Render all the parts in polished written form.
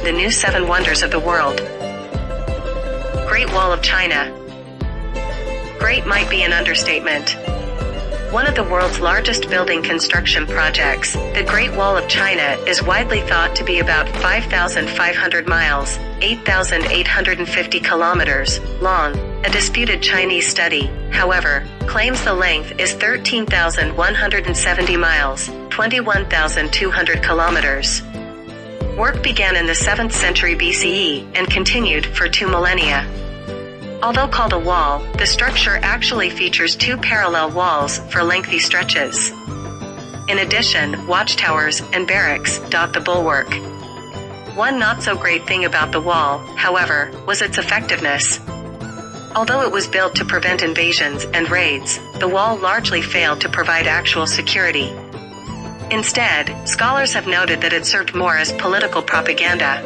the new 7 wonders of the world. Great Wall of China. Great might be an understatement. One of the world's largest building construction projects, the Great Wall of China is widely thought to be about 5,500 miles, 8,850 kilometers, long. A disputed Chinese study, however, claims the length is 13,170 miles, 21,200 kilometers. Work began in the 7th century BCE and continued for 2 millennia. Although called a wall, the structure actually features 2 parallel walls for lengthy stretches. In addition, watchtowers and barracks dot the bulwark. One not-so-great thing about the wall, however, was its effectiveness. Although it was built to prevent invasions and raids, the wall largely failed to provide actual security. Instead, scholars have noted that it served more as political propaganda.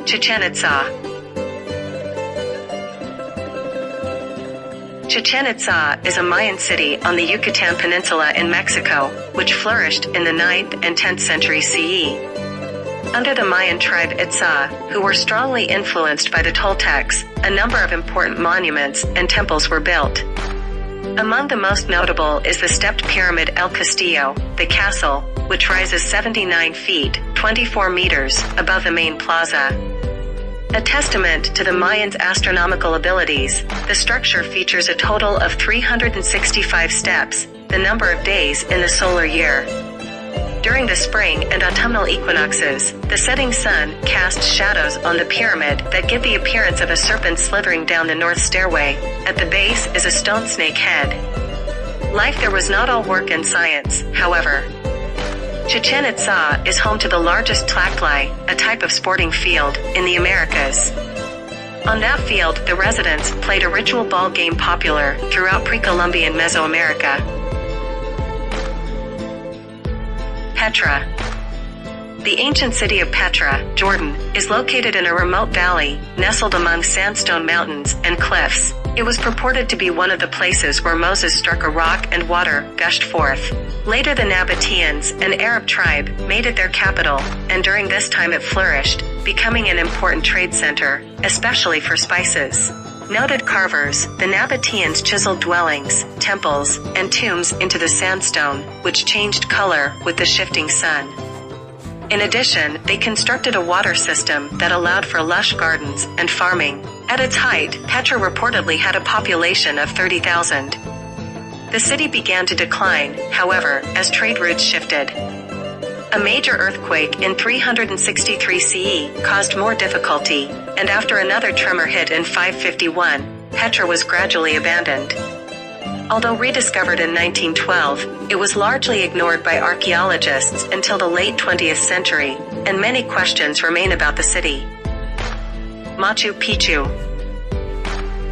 Chichen Itza. Chichen Itza is a Mayan city on the Yucatan Peninsula in Mexico, which flourished in the 9th and 10th century CE. Under the Mayan tribe Itza, who were strongly influenced by the Toltecs, a number of important monuments and temples were built. Among the most notable is the stepped pyramid El Castillo, the castle, which rises 79 feet, 24 meters, above the main plaza. A testament to the Mayans' astronomical abilities, the structure features a total of 365 steps, the number of days in the solar year. During the spring and autumnal equinoxes, the setting sun casts shadows on the pyramid that give the appearance of a serpent slithering down the north stairway. At the base is a stone snake head. Life there was not all work and science, however. Chichen Itza is home to the largest tlachtli, a type of sporting field, in the Americas. On that field, the residents played a ritual ball game popular throughout pre-Columbian Mesoamerica. Petra. The ancient city of Petra, Jordan, is located in a remote valley, nestled among sandstone mountains and cliffs. It was purported to be one of the places where Moses struck a rock and water gushed forth. Later the Nabateans, an Arab tribe, made it their capital, and during this time it flourished, becoming an important trade center, especially for spices. Noted carvers, the Nabateans chiseled dwellings, temples, and tombs into the sandstone, which changed color with the shifting sun. In addition, they constructed a water system that allowed for lush gardens and farming. At its height, Petra reportedly had a population of 30,000. The city began to decline, however, as trade routes shifted. A major earthquake in 363 CE caused more difficulty, and after another tremor hit in 551, Petra was gradually abandoned. Although rediscovered in 1912, it was largely ignored by archaeologists until the late 20th century, and many questions remain about the city. Machu Picchu.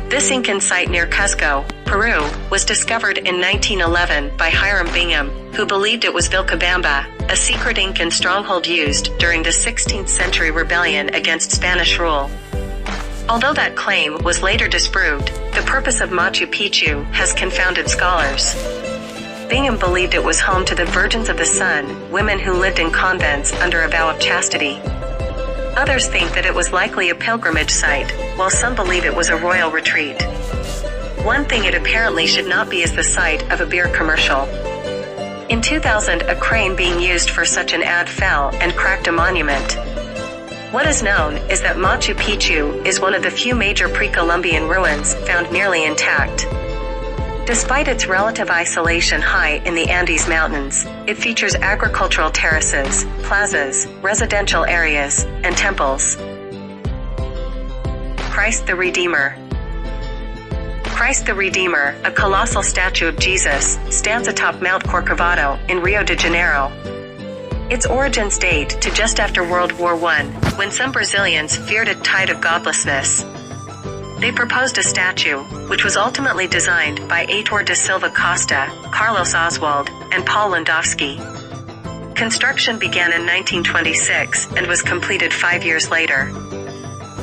This Incan site near Cusco, Peru, was discovered in 1911 by Hiram Bingham, who believed it was Vilcabamba, a secret Incan stronghold used during the 16th century rebellion against Spanish rule. Although that claim was later disproved, the purpose of Machu Picchu has confounded scholars. Bingham believed it was home to the Virgins of the Sun, women who lived in convents under a vow of chastity. Others think that it was likely a pilgrimage site, while some believe it was a royal retreat. One thing it apparently should not be is the site of a beer commercial. In 2000, a crane being used for such an ad fell and cracked a monument. What is known is that Machu Picchu is one of the few major pre-Columbian ruins found nearly intact. Despite its relative isolation high in the Andes Mountains, it features agricultural terraces, plazas, residential areas, and temples. Christ the Redeemer. Christ the Redeemer, a colossal statue of Jesus, stands atop Mount Corcovado in Rio de Janeiro. Its origins date to just after World War I, when some Brazilians feared a tide of godlessness. They proposed a statue, which was ultimately designed by Heitor da Silva Costa, Carlos Oswald, and Paul Landowski. Construction began in 1926 and was completed 5 years later.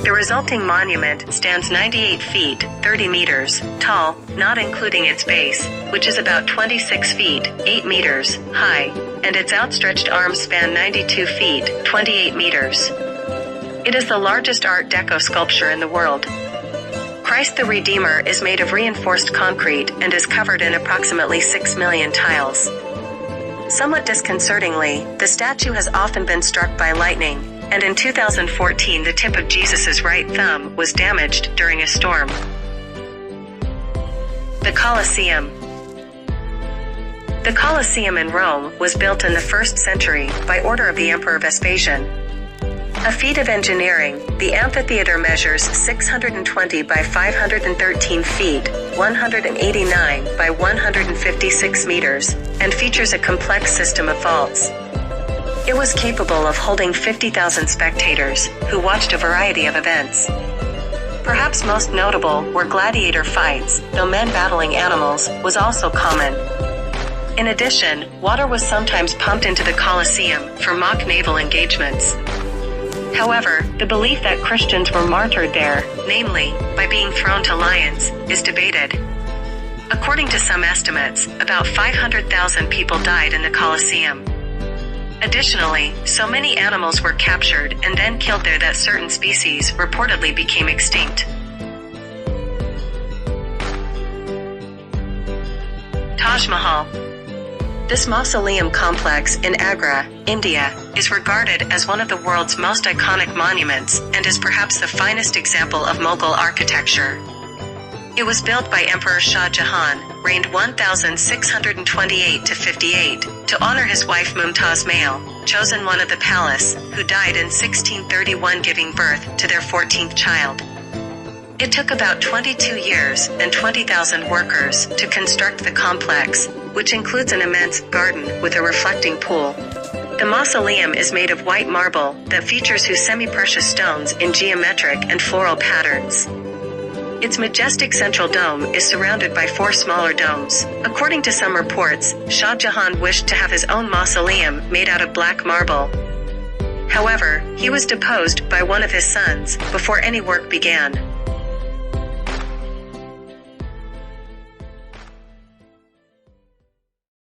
The resulting monument stands 98 feet, 30 meters, tall, not including its base, which is about 26 feet, 8 meters, high, and its outstretched arms span 92 feet, 28 meters. It is the largest Art Deco sculpture in the world. Christ the Redeemer is made of reinforced concrete and is covered in approximately 6 million tiles. Somewhat disconcertingly, the statue has often been struck by lightning, and in 2014 the tip of Jesus' right thumb was damaged during a storm. The Colosseum. The Colosseum in Rome was built in the 1st century by order of the Emperor Vespasian. A feat of engineering, the amphitheater measures 620 by 513 feet, 189 by 156 meters, and features a complex system of vaults. It was capable of holding 50,000 spectators, who watched a variety of events. Perhaps most notable were gladiator fights, though men battling animals was also common. In addition, water was sometimes pumped into the Colosseum for mock naval engagements. However, the belief that Christians were martyred there, namely, by being thrown to lions, is debated. According to some estimates, about 500,000 people died in the Colosseum. Additionally, so many animals were captured and then killed there that certain species reportedly became extinct. Taj Mahal. This mausoleum complex in Agra, India, is regarded as one of the world's most iconic monuments and is perhaps the finest example of Mughal architecture. It was built by Emperor Shah Jahan, reigned 1628 to 58, to honor his wife Mumtaz Mahal, chosen one of the palace, who died in 1631 giving birth to their 14th child. It took about 22 years and 20,000 workers to construct the complex, which includes an immense garden with a reflecting pool. The mausoleum is made of white marble that features semi-precious stones in geometric and floral patterns. Its majestic central dome is surrounded by 4 smaller domes. According to some reports, Shah Jahan wished to have his own mausoleum made out of black marble. However, he was deposed by one of his sons before any work began.